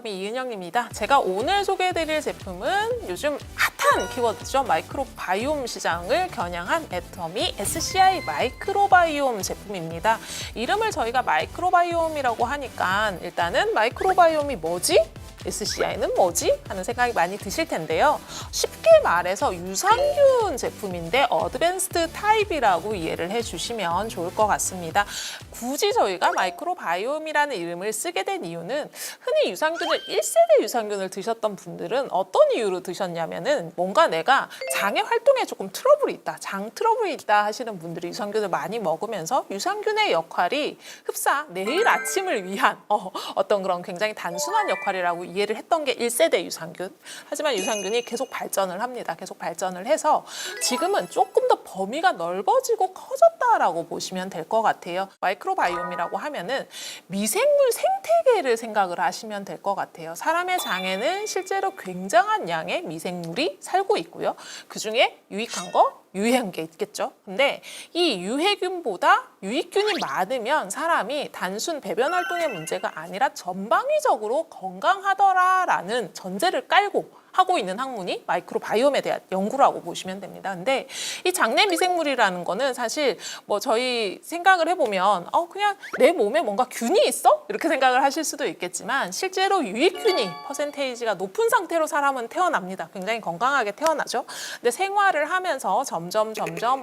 애터미 이은영입니다. 제가 오늘 소개해드릴 제품은 요즘 핫한 키워드죠. 마이크로바이옴 시장을 겨냥한 애터미 SCI 마이크로바이옴 제품입니다. 이름을 저희가 마이크로바이옴이라고 하니까 일단은 마이크로바이옴이 뭐지? SCI는 뭐지? 하는 생각이 많이 드실 텐데요. 쉽게 말해서 유산균 제품인데 어드밴스드 타입이라고 이해를 해주시면 좋을 것 같습니다. 굳이 저희가 마이크로바이옴이라는 이름을 쓰게 된 이유는 흔히 유산균을 1세대 유산균을 드셨던 분들은 어떤 이유로 드셨냐면은 뭔가 내가 장의 활동에 조금 트러블이 있다, 장 트러블이 있다 하시는 분들이 유산균을 많이 먹으면서 유산균의 역할이 흡사 내일 아침을 위한 어떤 그런 굉장히 단순한 역할이라고 이해를 했던 게 1세대 유산균. 하지만 유산균이 계속 발전을 합니다. 계속 발전을 해서 지금은 조금 더 범위가 넓어지고 커졌다라고 보시면 될 것 같아요. 마이크로바이옴이라고 하면은 미생물 생태계를 생각을 하시면 될 것 같아요. 사람의 장에는 실제로 굉장한 양의 미생물이 살고 있고요. 그중에 유익한 거, 유해한 게 있겠죠. 근데 이 유해균보다 유익균이 많으면 사람이 단순 배변 활동의 문제가 아니라 전방위적으로 건강하더라라는 전제를 깔고 하고 있는 학문이 마이크로바이옴에 대한 연구라고 보시면 됩니다. 근데 이 장내 미생물이라는 거는 사실 뭐 저희 생각을 해보면 그냥 내 몸에 뭔가 균이 있어? 이렇게 생각을 하실 수도 있겠지만 실제로 유익균이 퍼센테이지가 높은 상태로 사람은 태어납니다. 굉장히 건강하게 태어나죠. 근데 생활을 하면서 점점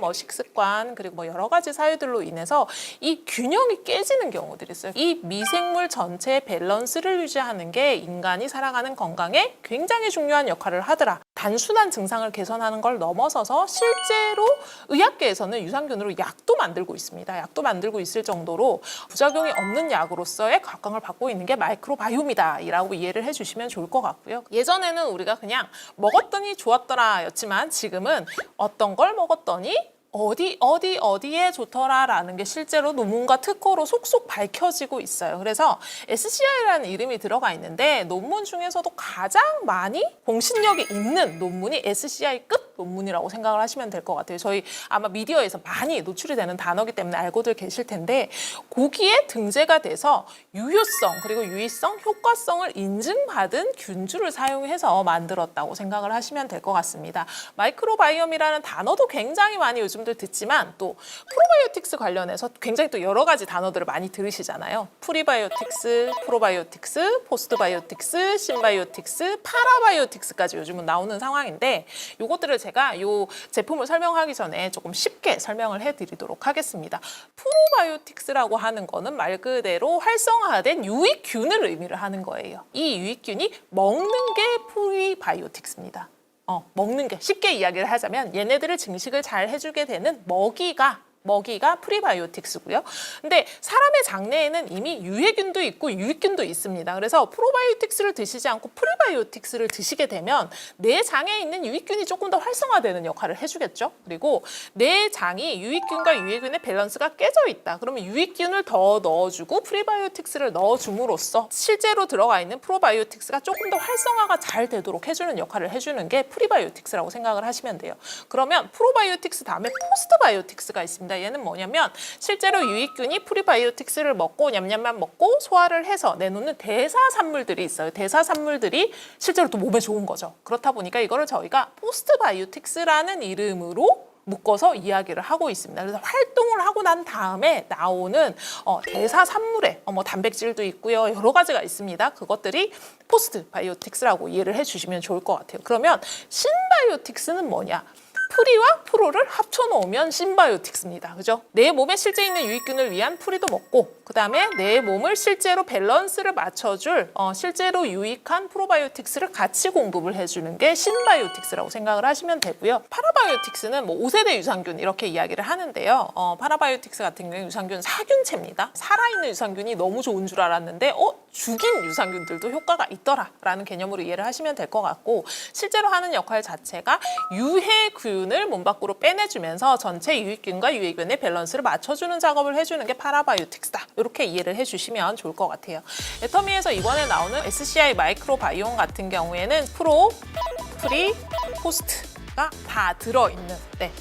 뭐 식습관 그리고 뭐 여러 가지 사유들로 인해서 이 균형이 깨지는 경우들이 있어요. 이 미생물 전체의 밸런스를 유지하는 게 인간이 살아가는 건강에 굉장히 중요한 역할을 하더라. 단순한 증상을 개선하는 걸 넘어서서 실제로 의학계에서는 유산균으로 약도 만들고 있습니다. 약도 만들고 있을 정도로 부작용이 없는 약으로서의 각광을 받고 있는 게 마이크로바이옴이다 라고 이해를 해주시면 좋을 것 같고요. 예전에는 우리가 그냥 먹었더니 좋았더라 였지만 지금은 어떤 걸 먹었더니 어디에 좋더라라는 게 실제로 논문과 특허로 속속 밝혀지고 있어요. 그래서 SCI라는 이름이 들어가 있는데 논문 중에서도 가장 많이 공신력이 있는 논문이 SCI급 논문이라고 생각을 하시면 될 것 같아요. 저희 아마 미디어에서 많이 노출이 되는 단어이기 때문에 알고들 계실 텐데 거기에 등재가 돼서 유효성 그리고 유의성, 효과성을 인증받은 균주를 사용해서 만들었다고 생각을 하시면 될 것 같습니다. 마이크로바이옴이라는 단어도 굉장히 많이 요즘들 듣지만 또 프로바이오틱스 관련해서 굉장히 또 여러 가지 단어들을 많이 들으시잖아요. 프리바이오틱스, 프로바이오틱스, 포스트바이오틱스, 신바이오틱스, 파라바이오틱스까지 요즘은 나오는 상황인데 이것들을 제가 이 제품을 설명하기 전에 조금 쉽게 설명을 해드리도록 하겠습니다. 프로바이오틱스라고 하는 거는 말 그대로 활성화된 유익균을 의미를 하는 거예요. 이 유익균이 먹는 게 프리바이오틱스입니다. 먹는 게 쉽게 이야기를 하자면 얘네들을 증식을 잘 해주게 되는 먹이가 프리바이오틱스고요. 근데 사람의 장내에는 이미 유해균도 있고 유익균도 있습니다. 그래서 프로바이오틱스를 드시지 않고 프리바이오틱스를 드시게 되면 내 장에 있는 유익균이 조금 더 활성화되는 역할을 해주겠죠. 그리고 내 장이 유익균과 유해균의 밸런스가 깨져 있다. 그러면 유익균을 더 넣어주고 프리바이오틱스를 넣어줌으로써 실제로 들어가 있는 프로바이오틱스가 조금 더 활성화가 잘 되도록 해주는 역할을 해주는 게 프리바이오틱스라고 생각을 하시면 돼요. 그러면 프로바이오틱스 다음에 포스트바이오틱스가 있습니다. 얘는 뭐냐면 실제로 유익균이 프리바이오틱스를 먹고 냠냠만 먹고 소화를 해서 내놓는 대사산물들이 있어요. 대사산물들이 실제로 또 몸에 좋은 거죠. 그렇다 보니까 이거를 저희가 포스트바이오틱스라는 이름으로 묶어서 이야기를 하고 있습니다. 그래서 활동을 하고 난 다음에 나오는 대사산물에 단백질도 있고요. 여러 가지가 있습니다. 그것들이 포스트바이오틱스라고 이해를 해주시면 좋을 것 같아요. 그러면 신바이오틱스는 뭐냐? 프리와 프로를 합쳐놓으면 신바이오틱스입니다. 그죠? 내 몸에 실제 있는 유익균을 위한 프리도 먹고 그 다음에 내 몸을 실제로 밸런스를 맞춰줄 실제로 유익한 프로바이오틱스를 같이 공급을 해주는 게 신바이오틱스라고 생각을 하시면 되고요. 파라바이오틱스는 5세대 유산균 이렇게 이야기를 하는데요. 파라바이오틱스 같은 경우에 유산균 사균체입니다. 살아있는 유산균이 너무 좋은 줄 알았는데 죽인 유산균들도 효과가 있더라라는 개념으로 이해를 하시면 될 것 같고 실제로 하는 역할 자체가 유해균을 몸 밖으로 빼내주면서 전체 유익균과 유해균의 밸런스를 맞춰주는 작업을 해주는 게 파라바이오틱스다. 이렇게 이해를 해주시면 좋을 것 같아요. 애터미에서 이번에 나오는 SCI 마이크로바이옴 같은 경우에는 프로, 프리, 포스트 자체가 다 들어있는,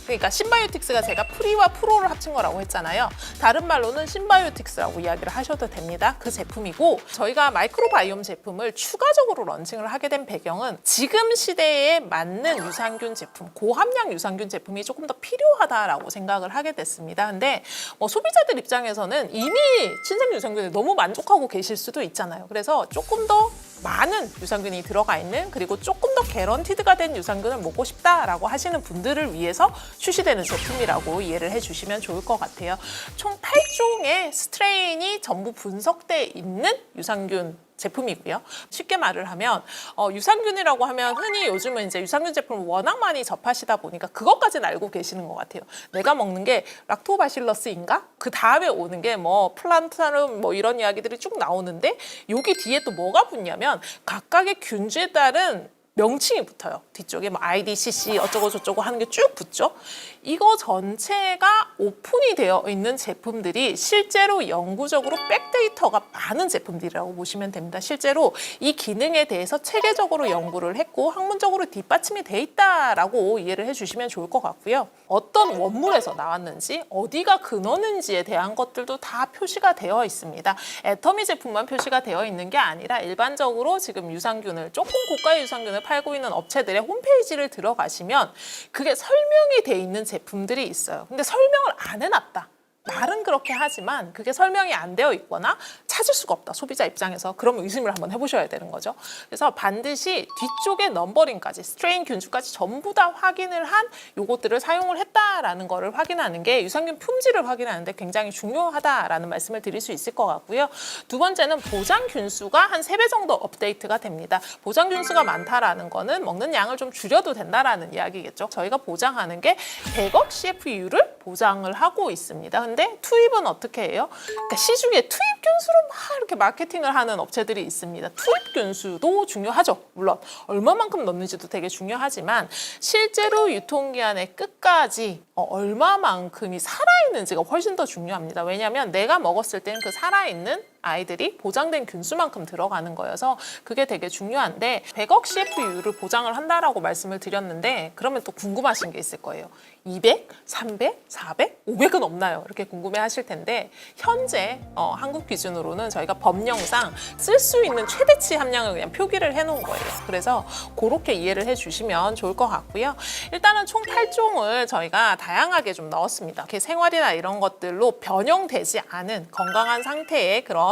그러니까 신바이오틱스가 제가 프리와 프로를 합친 거라고 했잖아요. 다른 말로는 신바이오틱스라고 이야기를 하셔도 됩니다. 그 제품이고, 저희가 마이크로바이옴 제품을 추가적으로 런칭을 하게 된 배경은 지금 시대에 맞는 유산균 제품, 고함량 유산균 제품이 조금 더 필요하다라고 생각을 하게 됐습니다. 근데 소비자들 입장에서는 이미 신생 유산균에 너무 만족하고 계실 수도 있잖아요. 그래서 조금 더 많은 유산균이 들어가 있는, 그리고 조금 더 개런티드가 된 유산균을 먹고 싶다라고 하시는 분들을 위해서 출시되는 제품이라고 이해를 해주시면 좋을 것 같아요. 총 8종의 스트레인이 전부 분석돼 있는 유산균 제품이고요. 쉽게 말을 하면 유산균이라고 하면 흔히 요즘은 이제 유산균 제품을 워낙 많이 접하시다 보니까 그것까지는 알고 계시는 것 같아요. 내가 먹는 게 락토바실러스인가? 그 다음에 오는 게 플란타름 이런 이야기들이 쭉 나오는데, 여기 뒤에 또 뭐가 붙냐면 각각의 균주에 따른 명칭이 붙어요. 뒤쪽에 IDCC 어쩌고 저쩌고 하는 게 쭉 붙죠. 이거 전체가 오픈이 되어 있는 제품들이 실제로 영구적으로 백데이터가 많은 제품들이라고 보시면 됩니다. 실제로 이 기능에 대해서 체계적으로 연구를 했고 학문적으로 뒷받침이 돼 있다라고 이해를 해주시면 좋을 것 같고요. 어떤 원물에서 나왔는지, 어디가 근원인지에 대한 것들도 다 표시가 되어 있습니다. 애터미 제품만 표시가 되어 있는 게 아니라 일반적으로 지금 유산균을, 조금 고가의 유산균을 팔고 있는 업체들의 홈페이지를 들어가시면 그게 설명이 돼 있는 제품들이 있어요. 근데 설명을 안 해놨다. 말은 그렇게 하지만 그게 설명이 안 되어 있거나 찾을 수가 없다, 소비자 입장에서. 그러면 의심을 한번 해보셔야 되는 거죠. 그래서 반드시 뒤쪽에 넘버링까지, 스트레인 균수까지 전부 다 확인을 한 요것들을 사용을 했다라는 거를 확인하는 게 유산균 품질을 확인하는데 굉장히 중요하다라는 말씀을 드릴 수 있을 것 같고요. 두 번째는 보장 균수가 한 3배 정도 업데이트가 됩니다. 보장 균수가 많다라는 거는 먹는 양을 좀 줄여도 된다라는 이야기겠죠. 저희가 보장하는 게 100억 CFU를 보장을 하고 있습니다. 근데 투입은 어떻게 해요? 그러니까 시중에 투입 균수로 막 이렇게 마케팅을 하는 업체들이 있습니다. 투입 균수도 중요하죠. 물론 얼마만큼 넣는지도 되게 중요하지만 실제로 유통기한의 끝까지 얼마만큼이 살아있는지가 훨씬 더 중요합니다. 왜냐하면 내가 먹었을 때는 그 살아있는 아이들이 보장된 균수만큼 들어가는 거여서 그게 되게 중요한데, 100억 CFU를 보장을 한다라고 말씀을 드렸는데, 그러면 또 궁금하신 게 있을 거예요. 200, 300, 400, 500은 없나요? 이렇게 궁금해 하실 텐데, 현재 한국 기준으로는 저희가 법령상 쓸 수 있는 최대치 함량을 그냥 표기를 해놓은 거예요. 그래서 그렇게 이해를 해주시면 좋을 것 같고요. 일단은 총 8종을 저희가 다양하게 좀 넣었습니다. 이렇게 생활이나 이런 것들로 변형되지 않은 건강한 상태의 그런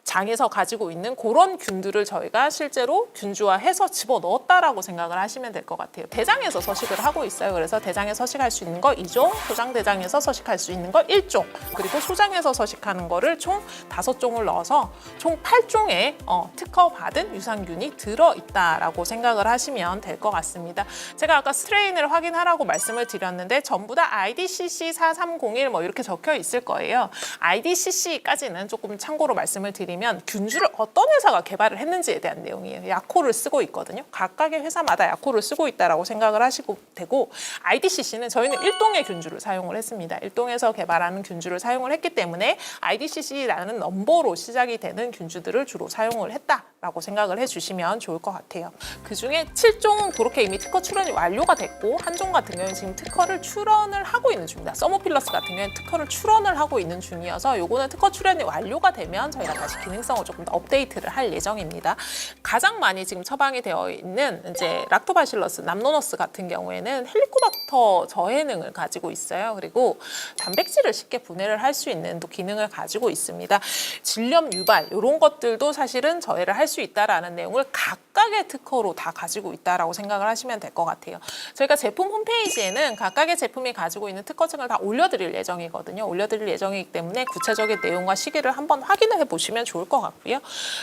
장에서 가지고 있는 그런 균들을 저희가 실제로 균주화해서 집어넣었다라고 생각을 하시면 될 것 같아요. 대장에서 서식을 하고 있어요. 그래서 대장에 서식할 수 있는 거 2종, 소장대장에서 서식할 수 있는 거 1종, 그리고 소장에서 서식하는 거를 총 5종을 넣어서 총 8종의 특허받은 유산균이 들어있다라고 생각을 하시면 될 것 같습니다. 제가 아까 스트레인을 확인하라고 말씀을 드렸는데 전부 다 IDCC 4301 이렇게 적혀 있을 거예요. IDCC까지는 조금 참고로 말씀을 드리면 균주를 어떤 회사가 개발을 했는지에 대한 내용이에요. 야코를 쓰고 있거든요. 각각의 회사마다 야코를 쓰고 있다라고 생각을 하시고 되고, IDCC는 저희는 일동의 균주를 사용을 했습니다. 일동에서 개발하는 균주를 사용을 했기 때문에 IDCC라는 넘버로 시작이 되는 균주들을 주로 사용을 했다라고 생각을 해주시면 좋을 것 같아요. 그중에 7종은 그렇게 이미 특허 출원이 완료가 됐고, 한 종 같은 경우는 지금 특허를 출원을 하고 있는 중입니다. 서모필러스 같은 경우는 특허를 출원을 하고 있는 중이어서 요거는 특허 출원이 완료가 되면 저희가 다시 기능성을 조금 더 업데이트를 할 예정입니다. 가장 많이 지금 처방이 되어 있는 이제 락토바실러스, 남노너스 같은 경우에는 헬리코박터 저해능을 가지고 있어요. 그리고 단백질을 쉽게 분해를 할 수 있는 또 기능을 가지고 있습니다. 질염 유발 이런 것들도 사실은 저해를 할 수 있다라는 내용을 각각의 특허로 다 가지고 있다라고 생각을 하시면 될 것 같아요. 저희가 제품 홈페이지에는 각각의 제품이 가지고 있는 특허증을 다 올려드릴 예정이거든요. 올려드릴 예정이기 때문에 구체적인 내용과 시기를 한번 확인을 해보시면 좋을 것 같고요.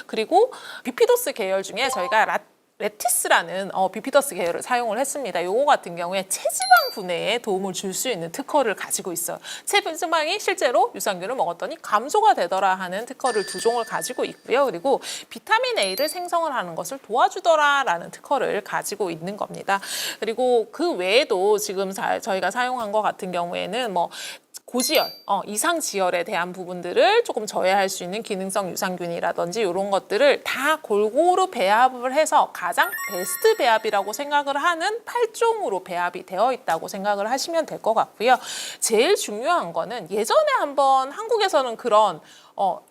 그리고 비피더스 계열 중에 저희가 레티스라는 비피더스 계열을 사용을 했습니다. 요거 같은 경우에 체지방 분해에 도움을 줄 수 있는 특허를 가지고 있어요. 체지방이 실제로 유산균을 먹었더니 감소가 되더라 하는 특허를 2종을 가지고 있고요. 그리고 비타민 A를 생성을 하는 것을 도와주더라라는 특허를 가지고 있는 겁니다. 그리고 그 외에도 지금 저희가 사용한 것 같은 경우에는 고지혈, 이상 지혈에 대한 부분들을 조금 저해할 수 있는 기능성 유산균이라든지 이런 것들을 다 골고루 배합을 해서 가장 베스트 배합이라고 생각을 하는 8종으로 배합이 되어 있다고 생각을 하시면 될 것 같고요. 제일 중요한 거는 예전에 한번 한국에서는 그런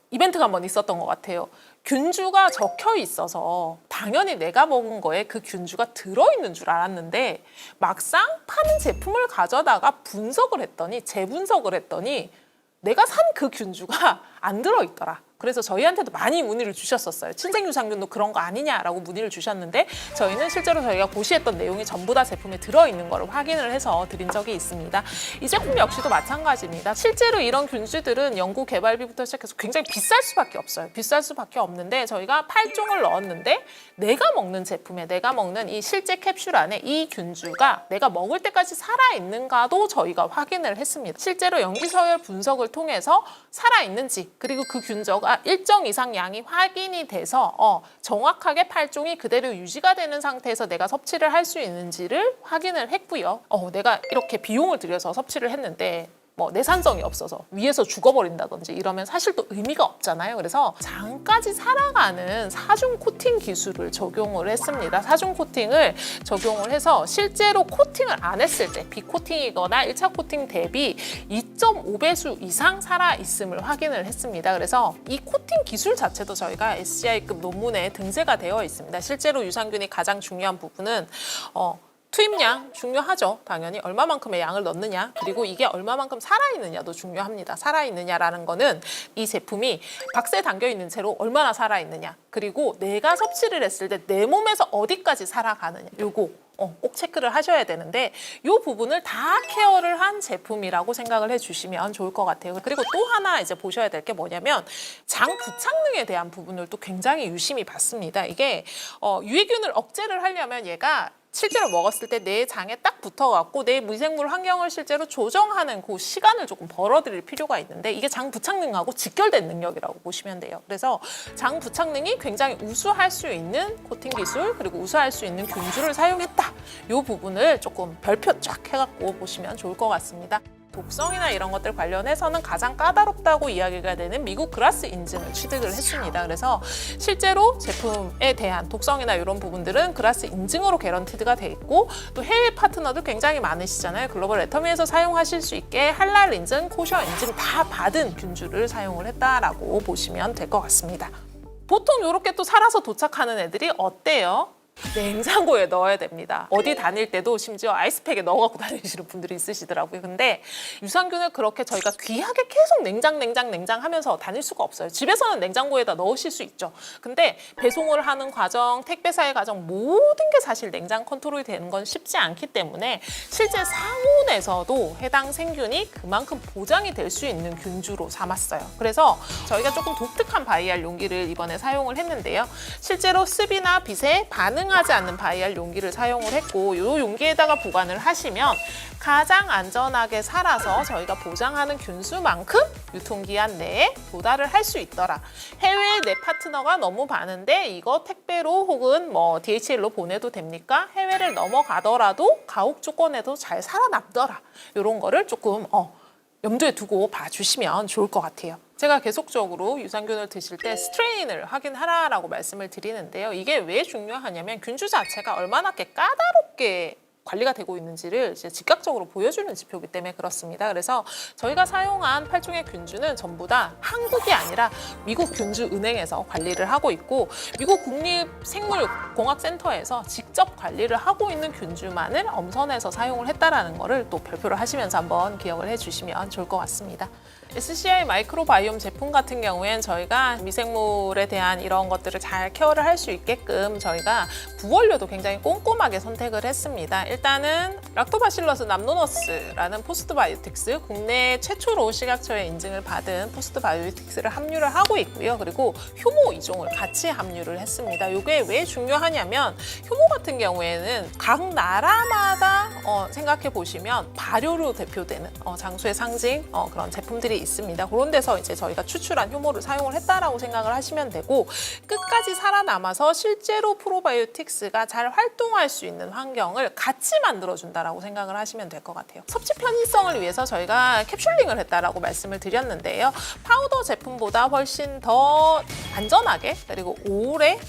이벤트가 한번 있었던 것 같아요. 균주가 적혀 있어서 당연히 내가 먹은 거에 그 균주가 들어있는 줄 알았는데 막상 파는 제품을 가져다가 분석을 했더니 재분석을 했더니 내가 산 그 균주가 안 들어있더라. 그래서 저희한테도 많이 문의를 주셨었어요. 친생유산균도 그런 거 아니냐라고 문의를 주셨는데 저희는 실제로 저희가 고시했던 내용이 전부 다 제품에 들어있는 거를 확인을 해서 드린 적이 있습니다. 이 제품 역시도 마찬가지입니다. 실제로 이런 균주들은 연구 개발비부터 시작해서 굉장히 비쌀 수밖에 없어요. 비쌀 수밖에 없는데 저희가 8종을 넣었는데 내가 먹는 제품에 내가 먹는 이 실제 캡슐 안에 이 균주가 내가 먹을 때까지 살아있는가도 저희가 확인을 했습니다. 실제로 염기서열 분석을 통해서 살아있는지 그리고 그 균저가 일정 이상 양이 확인이 돼서 정확하게 8종이 그대로 유지가 되는 상태에서 내가 섭취를 할 수 있는지를 확인을 했고요. 내가 이렇게 비용을 들여서 섭취를 했는데 내산성이 없어서 위에서 죽어버린다든지 이러면 사실 또 의미가 없잖아요. 그래서 장까지 살아가는 사중 코팅 기술을 적용을 했습니다. 사중 코팅을 적용을 해서 실제로 코팅을 안 했을 때 비코팅이거나 1차 코팅 대비 2.5배수 이상 살아있음을 확인을 했습니다. 그래서 이 코팅 기술 자체도 저희가 SCI급 논문에 등재가 되어 있습니다. 실제로 유산균이 가장 중요한 부분은 투입량 중요하죠. 당연히 얼마만큼의 양을 넣느냐 그리고 이게 얼마만큼 살아있느냐도 중요합니다. 살아있느냐라는 거는 이 제품이 박스에 담겨있는 채로 얼마나 살아있느냐 그리고 내가 섭취를 했을 때 내 몸에서 어디까지 살아가느냐 요거 꼭 체크를 하셔야 되는데 이 부분을 다 케어를 한 제품이라고 생각을 해주시면 좋을 것 같아요. 그리고 또 하나 이제 보셔야 될 게 뭐냐면 장 부착능에 대한 부분을 또 굉장히 유심히 봤습니다. 이게 유해균을 억제를 하려면 얘가 실제로 먹었을 때 내 장에 딱 붙어갖고 내 미생물 환경을 실제로 조정하는 그 시간을 조금 벌어들일 필요가 있는데 이게 장 부착능하고 직결된 능력이라고 보시면 돼요. 그래서 장 부착능이 굉장히 우수할 수 있는 코팅 기술 그리고 우수할 수 있는 균주를 사용했다. 이 부분을 조금 별표 쫙 해갖고 보시면 좋을 것 같습니다. 독성이나 이런 것들 관련해서는 가장 까다롭다고 이야기가 되는 미국 그라스 인증을 취득을 했습니다. 그래서 실제로 제품에 대한 독성이나 이런 부분들은 그라스 인증으로 개런티드가 돼 있고 또 해외 파트너도 굉장히 많으시잖아요. 글로벌 애터미에서 사용하실 수 있게 할랄 인증, 코셔 인증 다 받은 균주를 사용을 했다라고 보시면 될 것 같습니다. 보통 이렇게 또 살아서 도착하는 애들이 어때요? 냉장고에 넣어야 됩니다. 어디 다닐 때도 심지어 아이스팩에 넣어갖고 다니시는 분들이 있으시더라고요. 근데 유산균을 그렇게 저희가 귀하게 계속 냉장 하면서 다닐 수가 없어요. 집에서는 냉장고에다 넣으실 수 있죠. 근데 배송을 하는 과정, 택배사의 과정 모든 게 사실 냉장 컨트롤이 되는 건 쉽지 않기 때문에 실제 상온에서도 해당 생균이 그만큼 보장이 될 수 있는 균주로 삼았어요. 그래서 저희가 조금 독특한 바이알 용기를 이번에 사용을 했는데요. 실제로 습이나 빛에 반응하지 않는 바이알 용기를 사용을 했고 이 용기에다가 보관을 하시면 가장 안전하게 살아서 저희가 보장하는 균수만큼 유통기한 내에 도달을 할 수 있더라. 해외에 내 파트너가 너무 많은데 이거 택배로 혹은 DHL로 보내도 됩니까? 해외를 넘어가더라도 가옥 조건에도 잘 살아남더라. 이런 거를 조금 염두에 두고 봐주시면 좋을 것 같아요. 제가 계속적으로 유산균을 드실 때 스트레인을 확인하라고 말씀을 드리는데요. 이게 왜 중요하냐면 균주 자체가 얼마나 까다롭게 관리가 되고 있는지를 이제 즉각적으로 보여주는 지표이기 때문에 그렇습니다. 그래서 저희가 사용한 8종의 균주는 전부 다 한국이 아니라 미국 균주은행에서 관리를 하고 있고 미국 국립생물공학센터에서 직접 관리를 하고 있는 균주만을 엄선해서 사용을 했다는 거를 또 별표를 하시면서 한번 기억을 해주시면 좋을 것 같습니다. SCI 마이크로바이옴 제품 같은 경우엔 저희가 미생물에 대한 이런 것들을 잘 케어를 할 수 있게끔 저희가 부원료도 굉장히 꼼꼼하게 선택을 했습니다. 일단은 락토바실러스 남노너스라는 포스트바이오틱스, 국내 최초로 식약처의 인증을 받은 포스트바이오틱스를 함유를 하고 있고요. 그리고 효모 2종을 같이 함유를 했습니다. 이게 왜 중요하냐면 효모 같은 경우에는 각 나라마다 한번 생각해 보시면 발효로 대표되는 장수의 상징 그런 제품들이 있습니다. 그런 데서 이제 저희가 추출한 효모를 사용을 했다라고 생각을 하시면 되고 끝까지 살아남아서 실제로 프로바이오틱스가 잘 활동할 수 있는 환경을 같이 만들어준다라고 생각을 하시면 될 것 같아요. 섭취 편의성을 위해서 저희가 캡슐링을 했다라고 말씀을 드렸는데요. 파우더 제품보다 훨씬 더 안전하게 그리고 오래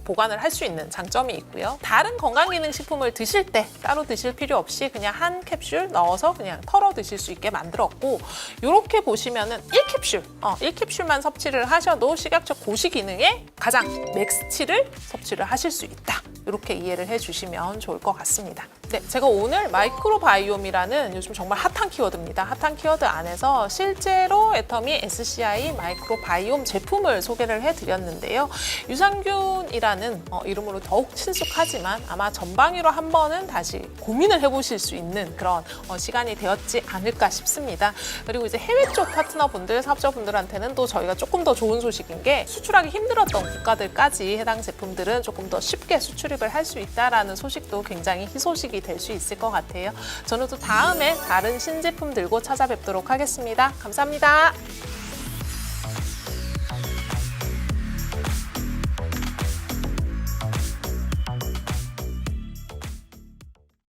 보관을 할 수 있는 장점이 있고요. 다른 건강기능식품을 드실 때 따로 드실 필요 없이 그냥 한 캡슐 넣어서 그냥 털어 드실 수 있게 만들었고 이렇게 보시면은 1캡슐만 섭취를 하셔도 식약처 고시 기능에 가장 맥스치를 섭취를 하실 수 있다. 이렇게 이해를 해주시면 좋을 것 같습니다. 네, 제가 오늘 마이크로바이옴이라는 요즘 정말 핫한 키워드입니다. 핫한 키워드 안에서 실제로 애터미 SCI 마이크로바이옴 제품을 소개를 해드렸는데요. 유산균이라는 이름으로 더욱 친숙하지만 아마 전방위로 한 번은 다시 고민을 해보실 수 있는 그런 시간이 되었지 않을까 싶습니다. 그리고 이제 해외 쪽 파트너분들, 사업자분들한테는 또 저희가 조금 더 좋은 소식인 게 수출하기 힘들었던 국가들까지 해당 제품들은 조금 더 쉽게 수출입을 할 수 있다라는 소식도 굉장히 희소식이 될 수 있을 것 같아요. 저는 또 다음에 다른 신제품 들고 찾아뵙도록 하겠습니다. 감사합니다.